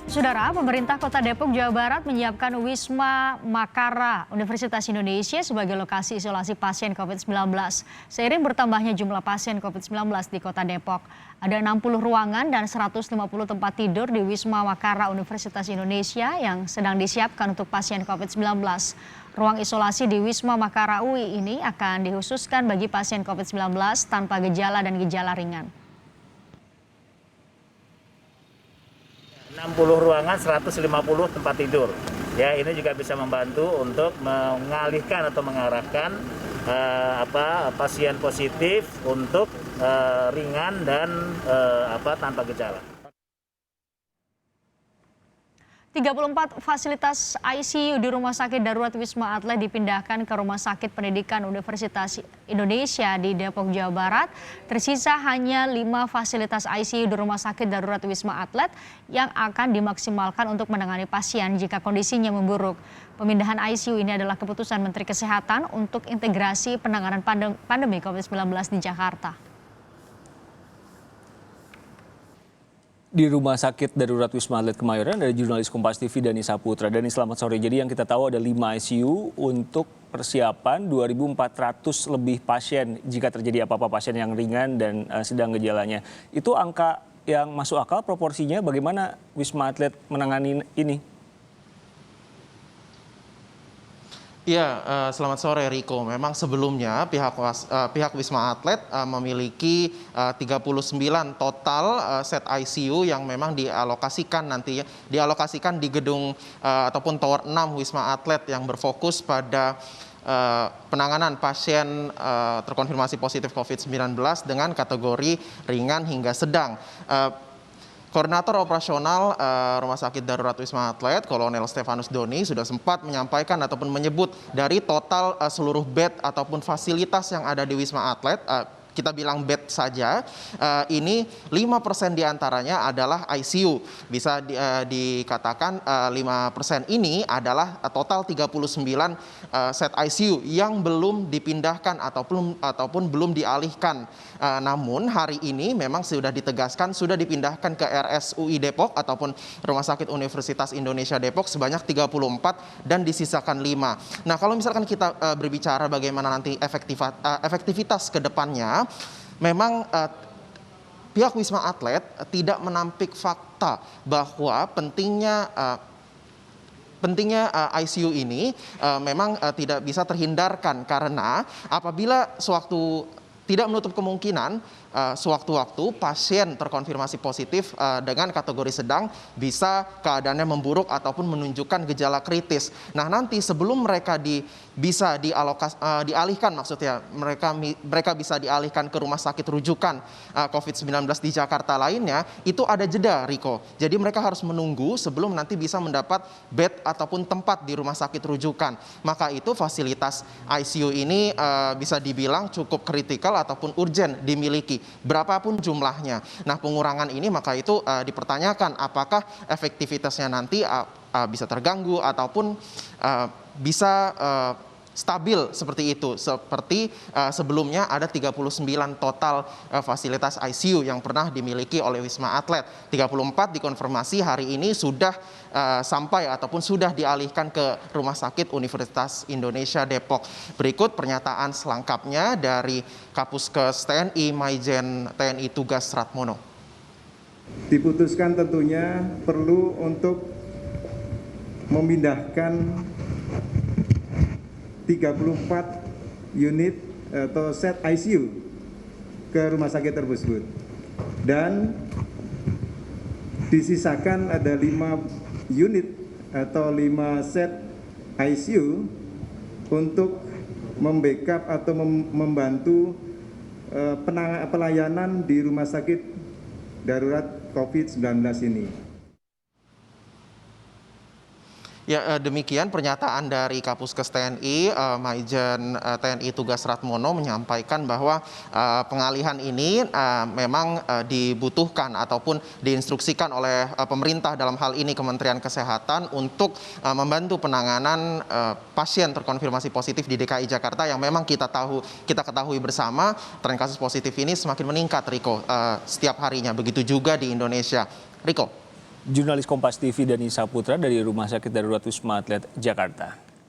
Saudara, pemerintah Kota Depok, Jawa Barat menyiapkan Wisma Makara Universitas Indonesia sebagai lokasi isolasi pasien COVID-19. Seiring bertambahnya jumlah pasien COVID-19 di Kota Depok, ada 60 ruangan dan 150 tempat tidur di Wisma Makara Universitas Indonesia yang sedang disiapkan untuk pasien COVID-19. Ruang isolasi di Wisma Makara UI ini akan dikhususkan bagi pasien COVID-19 tanpa gejala dan gejala ringan. 60 ruangan, 150 tempat tidur. Ya, ini juga bisa membantu untuk mengalihkan atau mengarahkan pasien positif untuk ringan dan tanpa gejala. 34 fasilitas ICU di Rumah Sakit Darurat Wisma Atlet dipindahkan ke Rumah Sakit Pendidikan Universitas Indonesia di Depok, Jawa Barat. Tersisa hanya 5 fasilitas ICU di Rumah Sakit Darurat Wisma Atlet yang akan dimaksimalkan untuk menangani pasien jika kondisinya memburuk. Pemindahan ICU ini adalah keputusan Menteri Kesehatan untuk integrasi penanganan pandemi COVID-19 di Jakarta. Di Rumah Sakit Darurat Wisma Atlet Kemayoran ada jurnalis Kompas TV Dani Saputra. Dani, selamat sore. Jadi yang kita tahu ada 5 ICU untuk persiapan 2.400 lebih pasien jika terjadi apa-apa, pasien yang ringan dan sedang gejalanya. Itu angka yang masuk akal proporsinya, bagaimana Wisma Atlet menangani ini? Ya, selamat sore Riko. Memang sebelumnya pihak Wisma Atlet memiliki 39 total set ICU yang memang dialokasikan di gedung ataupun Tower 6 Wisma Atlet yang berfokus pada penanganan pasien terkonfirmasi positif COVID-19 dengan kategori ringan hingga sedang. Koordinator operasional Rumah Sakit Darurat Wisma Atlet, Kolonel Stefanus Doni, sudah sempat menyampaikan ataupun menyebut dari total seluruh bed ataupun fasilitas yang ada di Wisma Atlet, kita bilang bed saja, ini 5% diantaranya adalah ICU. Bisa dikatakan 5% ini adalah total 39 set ICU yang belum dipindahkan ataupun belum dialihkan. Namun hari ini memang sudah ditegaskan, sudah dipindahkan ke RSUI Depok ataupun Rumah Sakit Universitas Indonesia Depok sebanyak 34 dan disisakan 5. Nah, kalau misalkan kita berbicara bagaimana nanti efektivitas ke depannya, memang pihak Wisma Atlet tidak menampik fakta bahwa pentingnya ICU ini memang tidak bisa terhindarkan, karena apabila tidak menutup kemungkinan sewaktu-waktu pasien terkonfirmasi positif dengan kategori sedang bisa keadaannya memburuk ataupun menunjukkan gejala kritis. Nah, nanti sebelum mereka bisa dialihkan, maksudnya mereka bisa dialihkan ke rumah sakit rujukan COVID-19 di Jakarta lainnya, itu ada jeda, Riko. Jadi mereka harus menunggu sebelum nanti bisa mendapat bed ataupun tempat di rumah sakit rujukan. Maka itu fasilitas ICU ini bisa dibilang cukup kritikal ataupun urgent dimiliki, berapapun jumlahnya. Nah, pengurangan ini maka itu dipertanyakan apakah efektivitasnya nanti bisa terganggu ataupun bisa stabil seperti itu. Seperti sebelumnya ada 39 total fasilitas ICU yang pernah dimiliki oleh Wisma Atlet. 34 dikonfirmasi hari ini sudah sampai ataupun sudah dialihkan ke Rumah Sakit Universitas Indonesia Depok. Berikut pernyataan selengkapnya dari Kapuskes TNI Maijen TNI Tugas Ratmono. Diputuskan tentunya perlu untuk memindahkan 34 unit atau set ICU ke rumah sakit tersebut, dan disisakan ada 5 unit atau 5 set ICU untuk membackup atau membantu pelayanan di rumah sakit darurat COVID-19 ini. Ya, demikian pernyataan dari Kapuskes TNI, Maijen TNI Tugas Ratmono menyampaikan bahwa pengalihan ini memang dibutuhkan ataupun diinstruksikan oleh pemerintah, dalam hal ini Kementerian Kesehatan, untuk membantu penanganan pasien terkonfirmasi positif di DKI Jakarta yang memang kita ketahui bersama tren kasus positif ini semakin meningkat, Riko, setiap harinya. Begitu juga di Indonesia. Riko. Jurnalis Kompas TV Dani Saputra dari Rumah Sakit Darurat Wisma Atlet Jakarta.